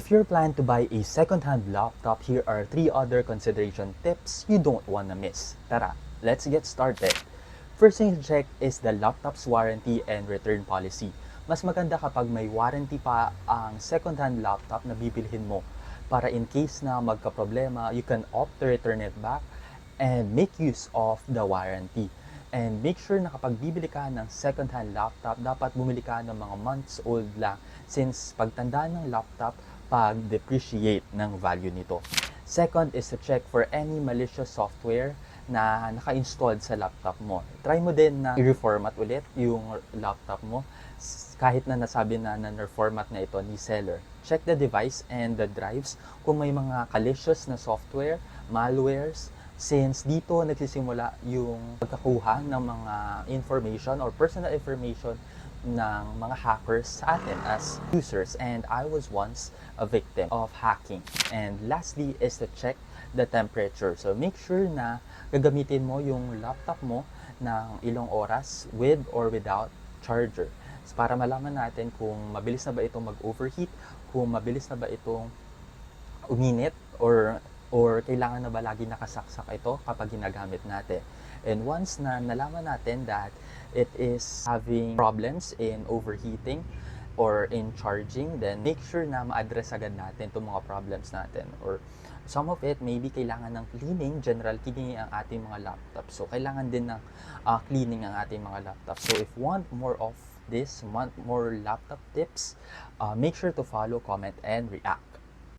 If you're planning to buy a second-hand laptop, here are 3 other consideration tips you don't wanna miss. Tara, let's get started. First thing to check is the laptop's warranty and return policy. Mas maganda kapag may warranty pa ang second-hand laptop na bibilhin mo para in case na magka-problema, you can opt to return it back and make use of the warranty. And make sure na kapag bibili ka ng second-hand laptop, dapat bumili ka ng mga months old lang since pagtanda ng laptop, pag-depreciate ng value nito. Second is to check for any malicious software na naka-installed sa laptop mo. Try mo din na i-reformat ulit yung laptop mo kahit na nasabi na na-reformat na ito ni seller. Check the device and the drives kung may mga malicious na software, malwares, since dito nagsisimula yung pagkakuha ng mga information or personal information ng mga hackers sa atin as users, and I was once a victim of hacking. And lastly is to check the temperature. So make sure na gagamitin mo yung laptop mo ng ilang oras with or without charger. So, para malaman natin kung mabilis na ba itong mag-overheat, kung mabilis na ba itong uminit, or kailangan na ba lagi nakasaksak ito kapag ginagamit natin. And once na nalaman natin that it is having problems in overheating or in charging, then make sure na ma-address agad natin itong mga problems natin. Or some of it, maybe kailangan ng cleaning, general cleaning ang ating mga laptop. So, kailangan din ng cleaning ang ating mga laptop. So, if you want more of this, want more laptop tips, make sure to follow, comment, and react.